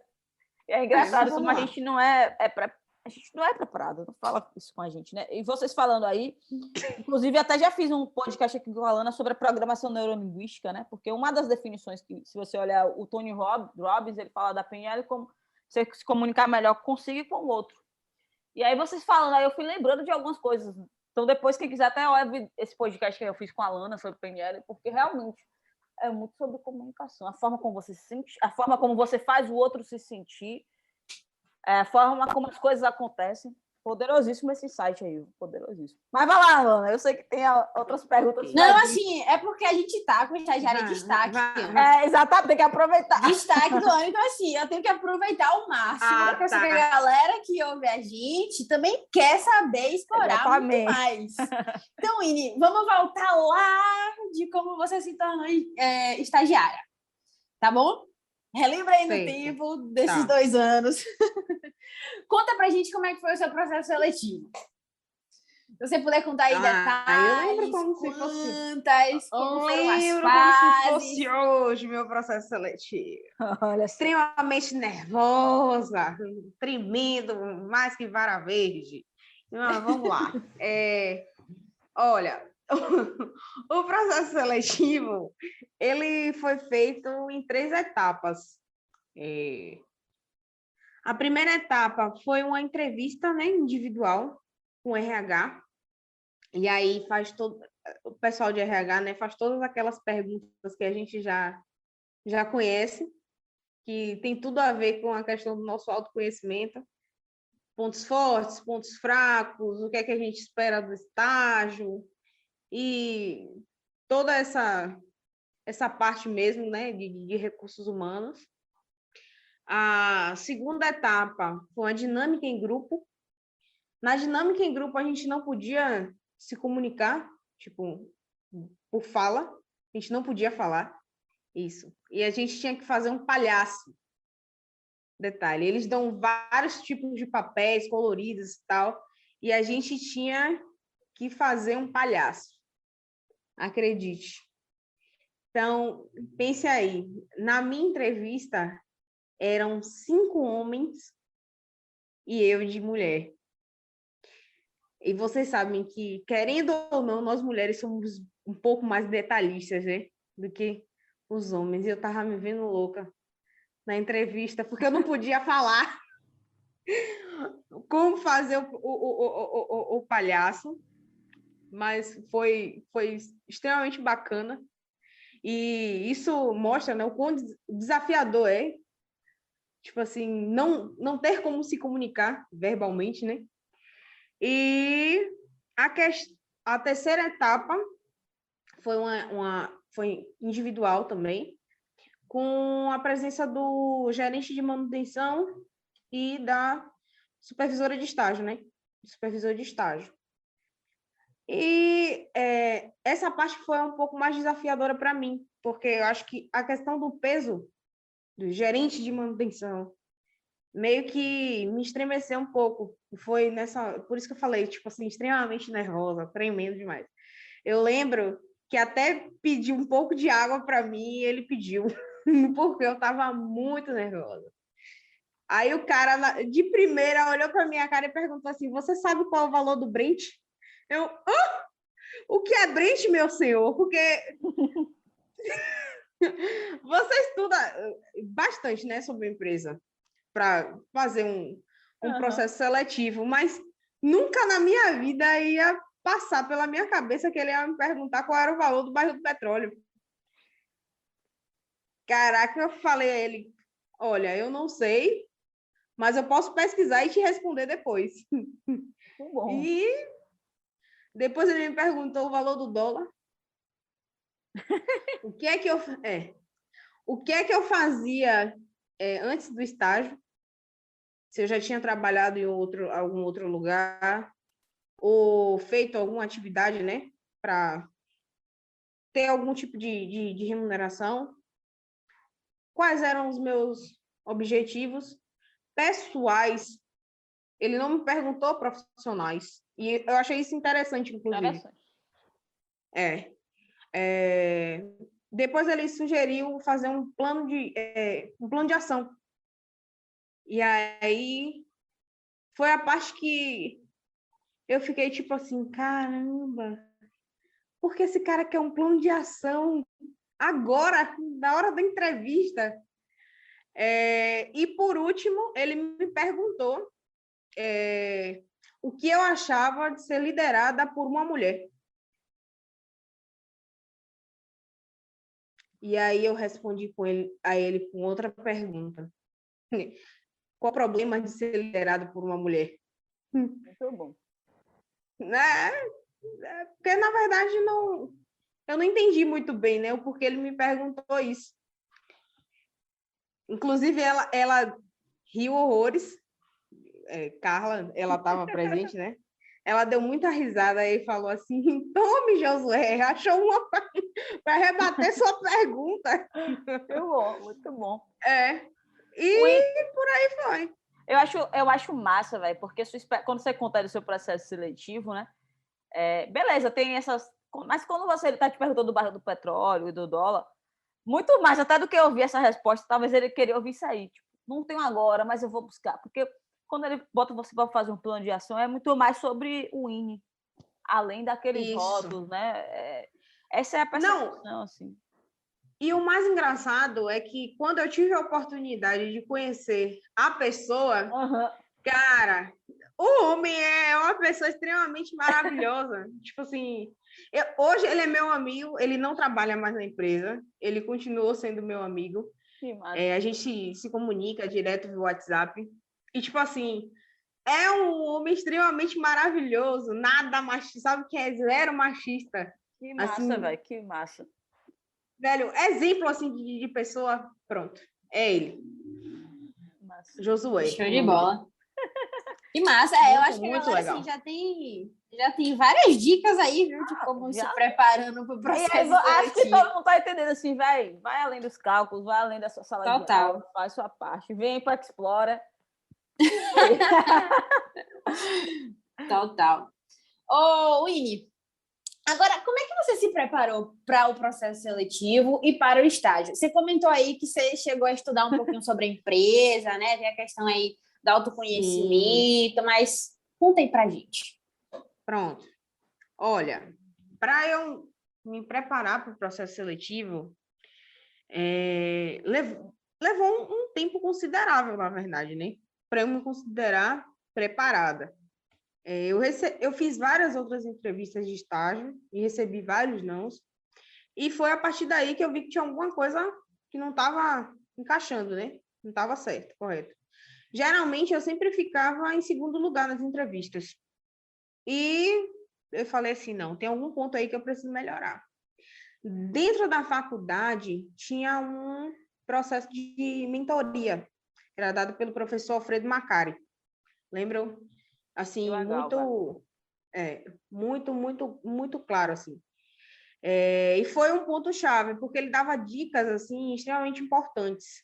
é engraçado Vamos como a lá. gente não a gente não é preparado, não fala isso com a gente, né? E vocês falando aí, inclusive até já fiz um podcast aqui com a Alana sobre a programação neurolinguística, né? Porque uma das definições que, se você olhar o Tony Robbins, ele fala da PNL como você se comunicar melhor consigo e com o outro. E aí vocês falando, aí eu fui lembrando de algumas coisas. Então depois, quem quiser até olha esse podcast que eu fiz com a Alana sobre PNL, porque realmente é muito sobre comunicação. A forma como você se sente, a forma como você faz o outro se sentir, a forma como as coisas acontecem. Poderosíssimo esse site aí, poderosíssimo. Mas vai lá, Ana, eu sei que tem outras perguntas. Não, assim, é porque a gente tá com estagiária de destaque. Exatamente, tem que aproveitar. Destaque do ano, então assim, eu tenho que aproveitar ao máximo, porque eu sei que a galera que ouve a gente também quer saber explorar muito mais. Então, Ine, vamos voltar lá de como você se tornou estagiária, tá bom? Relembra aí no tempo desses 2 anos. Conta pra gente como é que foi o seu processo seletivo. Se você puder contar aí detalhes, eu lembro como se fosse... como foram as fases. Como se fosse hoje meu processo seletivo. Olha, extremamente nervosa, tremendo, mais que vara verde. Mas vamos lá. Olha, o processo seletivo, ele foi feito em 3 etapas. A primeira etapa foi uma entrevista, né, individual com o RH. E aí o pessoal de RH, né, faz todas aquelas perguntas que a gente já conhece, que tem tudo a ver com a questão do nosso autoconhecimento, pontos fortes, pontos fracos, o que é que a gente espera do estágio, e toda essa parte mesmo, né, de recursos humanos. A segunda etapa foi a dinâmica em grupo. Na dinâmica em grupo, a gente não podia se comunicar, tipo, por fala, a gente não podia falar isso. E a gente tinha que fazer um palhaço. Detalhe, eles dão vários tipos de papéis coloridos e tal, e a gente tinha que fazer um palhaço. Acredite. Então, pense aí, na minha entrevista, eram 5 homens e eu de mulher. E vocês sabem que, querendo ou não, nós mulheres somos um pouco mais detalhistas, né, do que os homens. E eu estava me vendo louca na entrevista, porque eu não podia falar como fazer o palhaço, mas foi extremamente bacana. E isso mostra, né, o quão desafiador é, tipo assim, não ter como se comunicar verbalmente, né? E a terceira etapa foi individual também, com a presença do gerente de manutenção e da supervisora de estágio, né? Supervisor de estágio. E essa parte foi um pouco mais desafiadora para mim, porque eu acho que a questão do peso do gerente de manutenção meio que me estremeceu um pouco. Foi por isso que eu falei, tipo assim, extremamente nervosa, tremendo demais. Eu lembro que até pedi um pouco de água para mim e ele pediu, porque eu estava muito nervosa. Aí o cara, de primeira, olhou para minha cara e perguntou assim, você sabe qual é o valor do Brent? Eu, o que é Brent, meu senhor? Porque você estuda bastante, né, sobre a empresa para fazer um processo seletivo, mas nunca na minha vida ia passar pela minha cabeça que ele ia me perguntar qual era o valor do barril do petróleo. Caraca, eu falei a ele, olha, eu não sei, mas eu posso pesquisar e te responder depois. Bom. E depois ele me perguntou o valor do dólar. O que é que eu fazia antes do estágio? Se eu já tinha trabalhado em algum outro lugar ou feito alguma atividade, né, para ter algum tipo de remuneração. Quais eram os meus objetivos pessoais? Ele não me perguntou profissionais. E eu achei isso interessante, inclusive. Depois ele sugeriu fazer um plano de ação. E aí foi a parte que eu fiquei tipo assim, caramba, por que esse cara quer um plano de ação agora, na hora da entrevista? E por último, ele me perguntou o que eu achava de ser liderada por uma mulher. E aí eu respondi a ele com outra pergunta. Qual o problema de ser liderado por uma mulher? Muito bom. Porque, na verdade, eu não entendi muito bem, né, o porquê ele me perguntou isso. Inclusive, ela riu horrores. Carla, ela estava presente, né? Ela deu muita risada e falou assim, tome, Josué, achou uma para rebater sua pergunta. Muito bom, muito bom. Por aí foi. Eu acho massa, velho, porque quando você conta do seu processo seletivo, né? Beleza, tem essas... Mas quando você está te perguntando do barril do petróleo e do dólar, muito mais até do que ouvir essa resposta, talvez ele queria ouvir isso aí. Tipo, não tenho agora, mas eu vou buscar. Porque quando ele bota você para fazer um plano de ação, é muito mais sobre o INE, além daqueles rótulos, né? Essa é a percepção, assim. E o mais engraçado é que quando eu tive a oportunidade de conhecer a pessoa, cara, o homem é uma pessoa extremamente maravilhosa. Tipo assim, hoje ele é meu amigo, ele não trabalha mais na empresa, ele continuou sendo meu amigo. A gente se comunica direto via WhatsApp. E, tipo assim, é um homem extremamente maravilhoso, nada machista, sabe que é zero machista. Que massa, assim, velho, que massa. Velho, exemplo assim de pessoa, pronto, é ele. Massa. Josué. Show de bola. Que massa. Eu acho que a galera assim, já tem várias dicas aí, viu, de como se preparando para o processo seletivo. Acho que todo mundo está entendendo assim, vai além dos cálculos, vai além da sua sala de aula, faz sua parte, vem para Explora. Total. Ô, Winnie, agora, como é que você se preparou para o processo seletivo e para o estágio? Você comentou aí que você chegou a estudar um pouquinho sobre a empresa, né? Tem a questão aí do autoconhecimento, mas conta aí pra gente. Pronto. Olha, para eu me preparar para o processo seletivo, levou um tempo considerável, na verdade, né? Para eu me considerar preparada. Eu fiz várias outras entrevistas de estágio e recebi vários nãos. E foi a partir daí que eu vi que tinha alguma coisa que não estava encaixando, né? Não estava certo, correto. Geralmente, eu sempre ficava em segundo lugar nas entrevistas. E eu falei assim, não, tem algum ponto aí que eu preciso melhorar. Dentro da faculdade, tinha um processo de mentoria, que era dado pelo professor Alfredo Macari. Lembram? Assim, legal, muito claro, assim. E foi um ponto-chave, porque ele dava dicas, assim, extremamente importantes,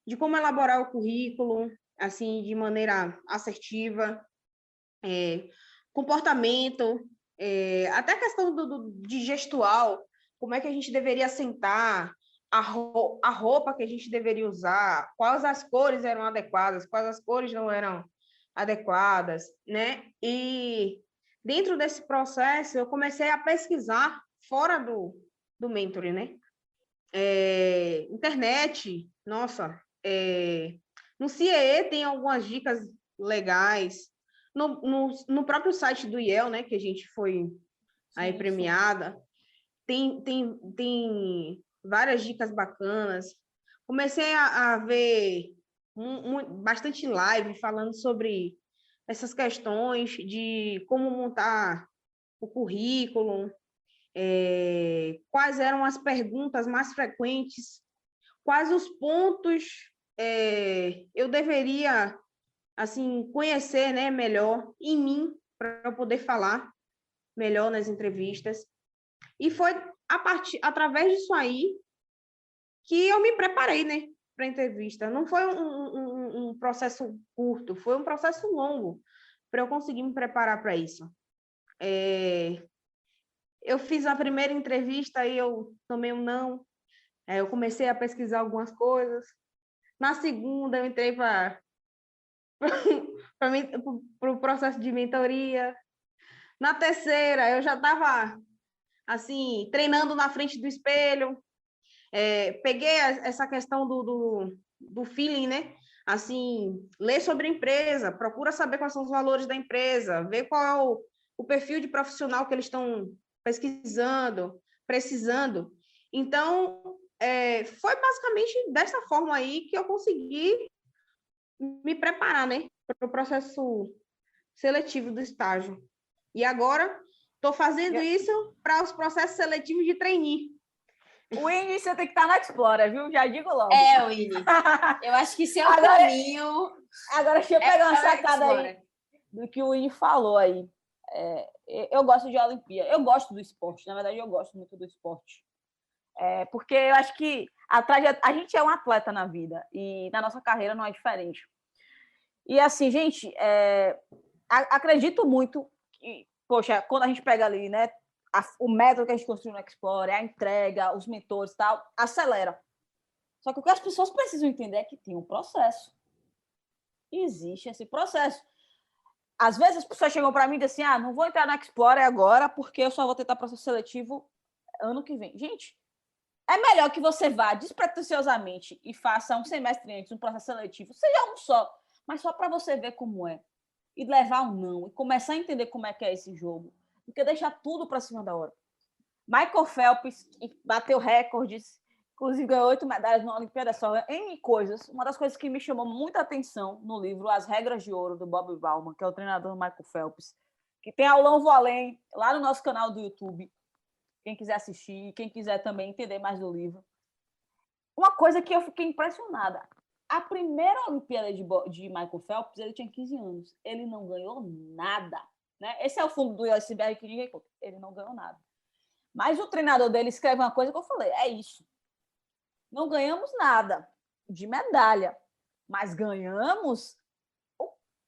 de como elaborar o currículo, assim, de maneira assertiva, comportamento, até a questão de gestual, como é que a gente deveria sentar, a roupa que a gente deveria usar, quais as cores eram adequadas, quais as cores não eram adequadas, né? E dentro desse processo, eu comecei a pesquisar fora do mentoring, né? Internet, nossa, no CIEE tem algumas dicas legais, no próprio site do IEL, né, que a gente foi aí premiada, tem várias dicas bacanas. Comecei a ver bastante live falando sobre essas questões de como montar o currículo, quais eram as perguntas mais frequentes, quais os pontos eu deveria assim conhecer, né, melhor em mim para eu poder falar melhor nas entrevistas. E foi através disso aí que eu me preparei, né, para a entrevista. Não foi um processo curto, foi um processo longo para eu conseguir me preparar para isso. Eu fiz a primeira entrevista e eu tomei um não. Eu comecei a pesquisar algumas coisas. Na segunda, eu entrei para o processo de mentoria. Na terceira, eu já estava assim, treinando na frente do espelho. Peguei essa questão do feeling, né? Assim, ler sobre a empresa, procura saber quais são os valores da empresa, ver qual é o perfil de profissional que eles estão pesquisando, precisando. Então, foi basicamente dessa forma aí que eu consegui me preparar, né, para o processo seletivo do estágio. E agora estou fazendo isso para os processos seletivos de trainee. Winnie, você tem que estar na Explora, viu? Já digo logo. Winnie. Eu acho que seu caminho... Agora, deixa eu pegar uma sacada aí do que o Winnie falou aí. Eu gosto de Olimpíada. Eu gosto do esporte. Na verdade, eu gosto muito do esporte. Porque eu acho que a gente é um atleta na vida e na nossa carreira não é diferente. E assim, gente, acredito muito que, poxa, quando a gente pega ali, né, o método que a gente construiu no Explore, a entrega, os mentores e tal, acelera. Só que o que as pessoas precisam entender é que tem um processo. Existe esse processo. Às vezes as pessoas chegam para mim e dizem assim, não vou entrar no Explore agora porque eu só vou tentar processo seletivo ano que vem. Gente, é melhor que você vá despretensiosamente e faça um semestre antes um processo seletivo, seja um só, mas só para você ver como é. E levar um não, e começar a entender como é que é esse jogo. Porque deixar tudo para cima da hora. Michael Phelps bateu recordes, inclusive ganhou 8 medalhas na Olimpíada só, em coisas. Uma das coisas que me chamou muita atenção no livro As Regras de Ouro, do Bob Bauman, que é o treinador do Michael Phelps, que tem aulão vou além, lá no nosso canal do YouTube. Quem quiser assistir, quem quiser também entender mais do livro. Uma coisa que eu fiquei impressionada. A primeira Olimpíada de Michael Phelps, ele tinha 15 anos. Ele não ganhou nada. Né? Esse é o fundo do iceberg que ninguém conta. Ele não ganhou nada. Mas o treinador dele escreve uma coisa que eu falei, é isso. Não ganhamos nada de medalha, mas ganhamos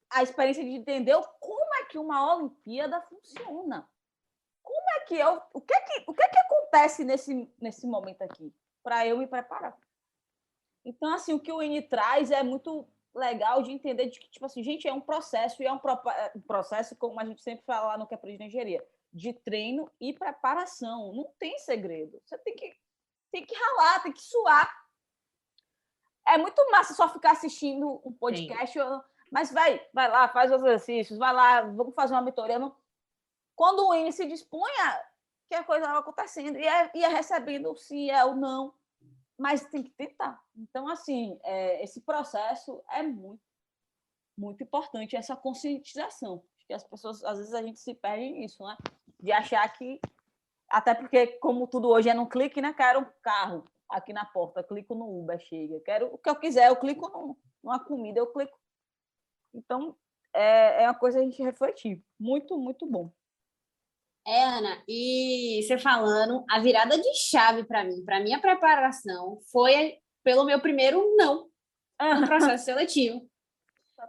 a experiência de entender como é que uma Olimpíada funciona. Como é que o que acontece nesse momento aqui para eu me preparar? Então, assim, o que o Winnie traz é muito legal de entender de que, tipo assim, gente, é um processo, e é um processo, como a gente sempre fala lá no que aprende na engenharia, de treino e preparação. Não tem segredo. Você tem que ralar, tem que suar. É muito massa só ficar assistindo um podcast, mas vai lá, faz os exercícios, vai lá, vamos fazer uma mentoria. Quando o Winnie se dispunha, que a coisa estava acontecendo, ia recebendo sim, ou não, mas tem que tentar. Então, assim, esse processo é muito, muito importante, essa conscientização. Acho que as pessoas, às vezes, a gente se perde nisso, né? De achar que, até porque, como tudo hoje é num clique, né? Quero um carro aqui na porta, clico no Uber, chega. Quero o que eu quiser, eu clico numa comida, eu clico. Então, é uma coisa a gente refletir. Muito, muito bom. Ana, e você falando, a virada de chave para minha preparação, foi pelo meu primeiro não no processo seletivo.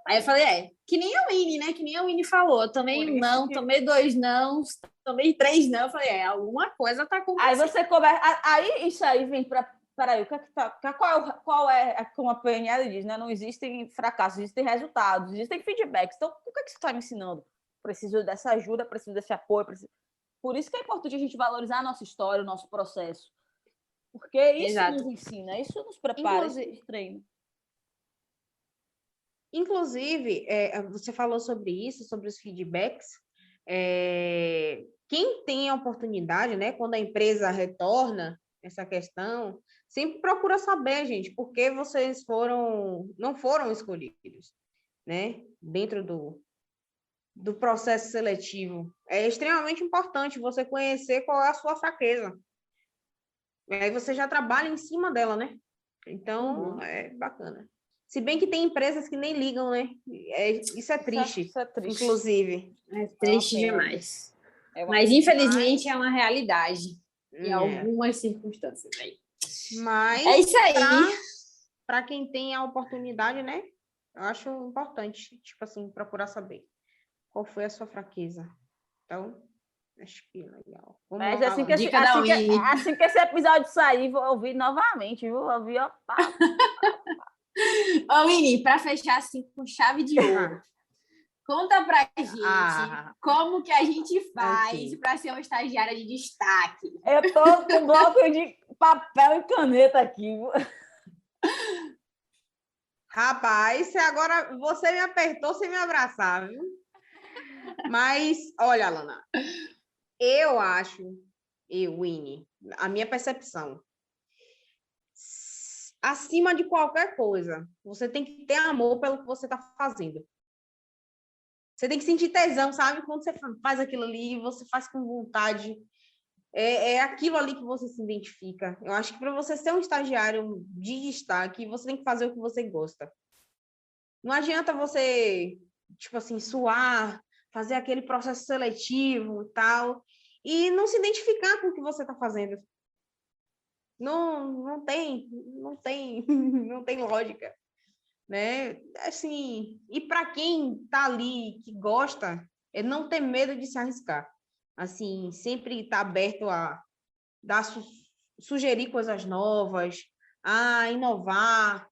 Aí eu falei, que nem a Winnie, né? Que nem a Winnie falou. Eu tomei um não, tomei 2 não, tomei 3 não. Eu falei, alguma coisa tá acontecendo. Aí você começa. Aí isso aí vem para peraí, o que é que tá, qual é, como a PNL diz, né? Não existem fracassos, existem resultados, existem feedbacks. Então, o que é que você está me ensinando? Preciso dessa ajuda, preciso desse apoio. Por isso que é importante a gente valorizar a nossa história, o nosso processo. Porque isso Exato. nos ensina, isso nos prepara, isso nos treina. Inclusive, você falou sobre isso, sobre os feedbacks. Quem tem a oportunidade, né, quando a empresa retorna essa questão, sempre procura saber, gente, por que vocês não foram escolhidos, né, dentro do processo seletivo. É extremamente importante você conhecer qual é a sua fraqueza. Aí você já trabalha em cima dela, né? Então, é bacana. Se bem que tem empresas que nem ligam, né? Isso é triste, Isso é triste. inclusive. É triste demais. Mas, pena. infelizmente, é uma realidade em algumas circunstâncias aí. Mas, é isso aí. Para quem tem a oportunidade, né? Eu acho importante, tipo assim, procurar saber qual foi a sua fraqueza. Então, acho que é legal. Mas lá, assim que esse episódio sair, vou ouvir novamente, vou ouvir, ó. Ô, Winnie, para fechar assim com chave de ouro, conta pra gente como que a gente faz para ser uma estagiária de destaque. Eu tô com um bloco de papel e caneta aqui. Rapaz, agora você me apertou sem me abraçar, viu? Mas, olha, Alana, eu acho, Winnie, a minha percepção, acima de qualquer coisa, você tem que ter amor pelo que você está fazendo. Você tem que sentir tesão, sabe? Quando você faz aquilo ali, você faz com vontade. É aquilo ali que você se identifica. Eu acho que para você ser um estagiário de destaque, você tem que fazer o que você gosta. Não adianta você, tipo assim, suar, fazer aquele processo seletivo e tal, e não se identificar com o que você está fazendo. Não tem lógica, né? Assim, e para quem tá ali, que gosta, é não ter medo de se arriscar. Assim, sempre tá aberto a sugerir coisas novas, a inovar,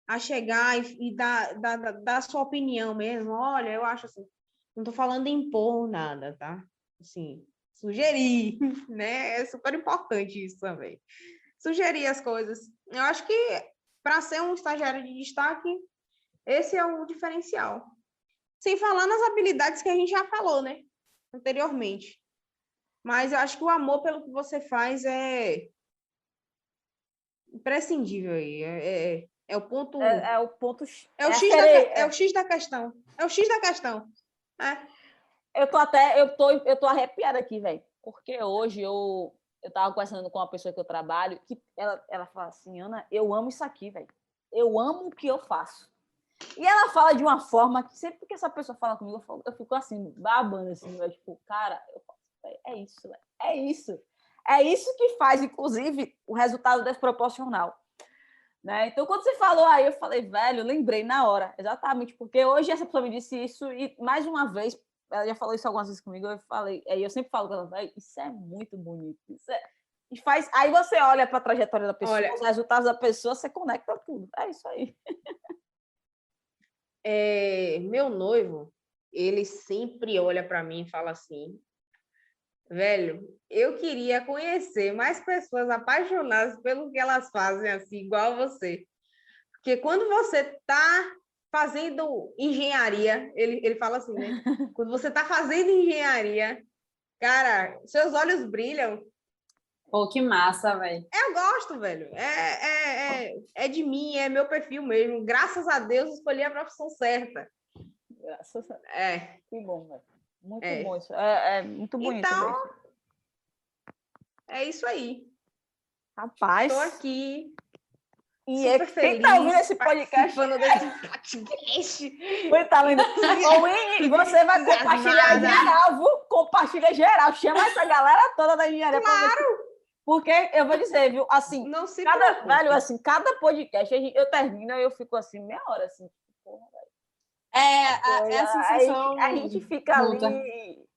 a chegar e dar sua opinião mesmo. Olha, eu acho assim, não tô falando em impor nada, tá? Assim, sugerir, né? É super importante isso também. Sugerir as coisas. Eu acho que para ser um estagiário de destaque, esse é o diferencial. Sem falar nas habilidades que a gente já falou, né? Anteriormente. Mas eu acho que o amor pelo que você faz é imprescindível aí. É o ponto. É o ponto. É o X da questão. É o X da questão. Eu tô arrepiada aqui, velho. Porque hoje eu tava conversando com uma pessoa que eu trabalho, que ela fala assim, Ana, eu amo isso aqui, velho. Eu amo o que eu faço. E ela fala de uma forma que sempre que essa pessoa fala comigo, eu fico assim, babando, assim, véio, tipo, cara, é isso, véio, é isso. É isso que faz, inclusive, o resultado desproporcional. Né? Então, quando você falou aí, eu falei, velho, lembrei na hora, exatamente, porque hoje essa pessoa me disse isso e, mais uma vez, ela já falou isso algumas vezes comigo, eu sempre falo com ela, velho, isso é muito bonito, e faz, aí você olha para a trajetória da pessoa, os resultados da pessoa, você conecta tudo, é isso aí. Meu noivo, ele sempre olha para mim e fala assim, velho, eu queria conhecer mais pessoas apaixonadas pelo que elas fazem, assim, igual você. Porque quando você está fazendo engenharia, ele fala assim, né? Quando você está fazendo engenharia, cara, seus olhos brilham. Pô, que massa, velho. Eu gosto, velho. É de mim, é meu perfil mesmo. Graças a Deus, escolhi a profissão certa. Graças a Deus. Que bom, velho. Muito bom isso. É muito bonito. Então, mesmo. É isso aí. Rapaz. Estou aqui. E super feliz. Quem tá ouvindo esse podcast? Tá vendo? E você vai compartilhar geral, viu? Compartilha geral. Chama essa galera toda da engenharia. Claro! Porque eu vou dizer, viu? Assim, não se velho, assim, cada podcast eu termino e eu fico assim, meia hora, assim. Porra, velho. É a sensação. A gente fica ali.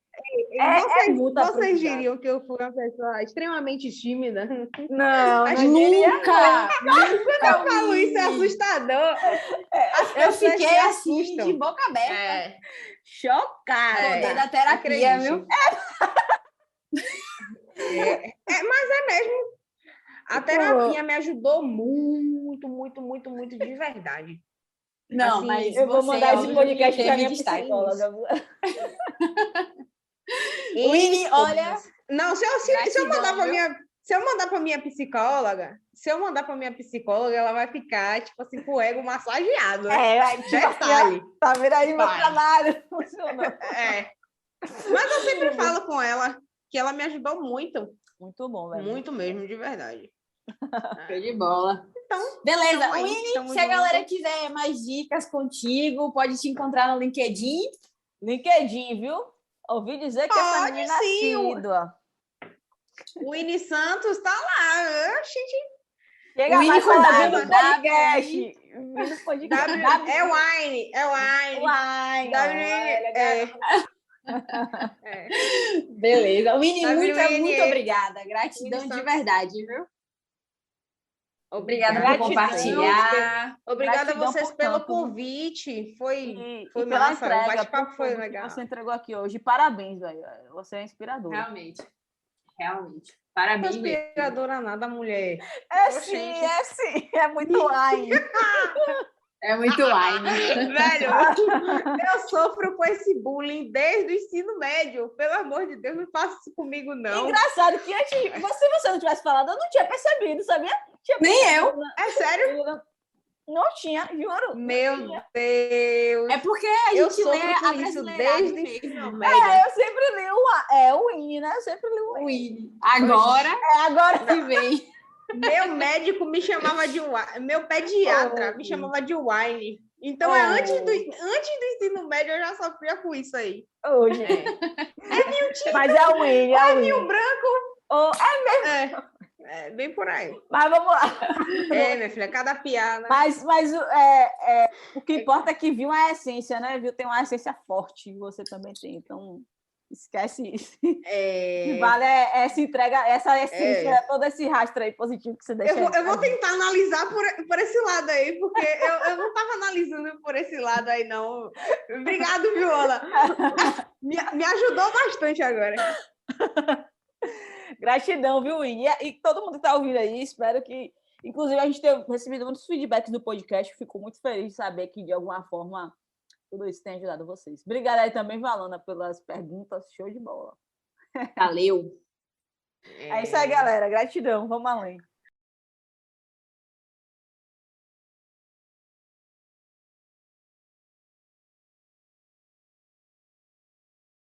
muito Vocês aprendizado. diriam que eu fui uma pessoa extremamente tímida? Não, Acho não diria, Nunca! Quando eu falo isso, é assustador. As Eu pessoas se fiquei assim, assustam. de boca aberta. É, chocada. Poder da terapia, acredite. viu? Mas é mesmo. A terapia me ajudou muito, muito, muito, muito de verdade. Não, Assim, mas Eu vou você mandar esse hoje podcast para teve minha destaque. psicóloga. Winnie, olha, Não, se eu mandar para viu? minha, se eu mandar para minha psicóloga, ela vai ficar tipo assim com o ego massageado, né? Detalhe. Tá vendo aí meu Vai. trabalho? Funcionou. É. Mas eu sempre falo com ela que ela me ajudou muito, Muito bom, velho. muito mesmo, de verdade. Show de bola. Então, Beleza, tamo aí, Winnie, tamo se a junto. galera quiser mais dicas contigo, pode te encontrar no LinkedIn. LinkedIn, viu? Ouvi dizer que essa Pode menina é sim, assídua. o Winnie Santos tá lá. Chega Winnie mais com falar W, no podcast. Vindo podcast. É Wine. Uai, Beleza. Winnie, muito WNE. obrigada. Gratidão Winnie de Santos. verdade, viu? Obrigada Gratidão. por compartilhar. Obrigada a Gratidão vocês por pelo tanto. convite. Foi E massa. pela O entrega, bate-papo por foi tudo que legal. você entregou aqui hoje. Parabéns, velho. Você é inspiradora. Realmente. Parabéns, Não mesmo. inspiradora nada, mulher. É Oxente. sim, é sim. É muito wine. É muito Wine. Velho, eu sofro com esse bullying desde o ensino médio. Pelo amor de Deus, não faça isso comigo, não. Engraçado que antes, se você não tivesse falado, eu não tinha percebido, sabia? Nem eu. É sério? Não tinha, juro. Meu Deus. É porque a Eu gente lê sofro com a isso brasileirada desde o mesmo. ensino médio. Eu sempre li o Winnie, né? Eu sempre li o Winnie. Winnie. Agora Agora que vem. Meu médico me chamava de Wine. Meu pediatra me chamava de Wine. Então, antes do ensino médio, eu já sofria com isso aí. hoje. É Mas é o Winnie, é o Winnie. vinho branco. Oh, Bem por aí. mas vamos lá. Minha filha, cada piada. Mas o que importa é que viu a essência, né? Viu? Tem uma essência forte, e você também tem. Então, esquece isso. Que vale essa entrega, essa essência, todo esse rastro aí positivo que você deixa. Eu vou tentar analisar por esse lado aí, porque eu não estava analisando por esse lado aí, não. Obrigado, Viola. Me ajudou bastante agora. Gratidão, viu, Winnie? E todo mundo que está ouvindo aí, espero que... Inclusive, a gente tem recebido muitos feedbacks do podcast, fico muito feliz de saber que, de alguma forma, tudo isso tem ajudado vocês. Obrigada aí também, Valana, pelas perguntas. Show de bola. Valeu. É isso aí, galera. Gratidão. Vamos além.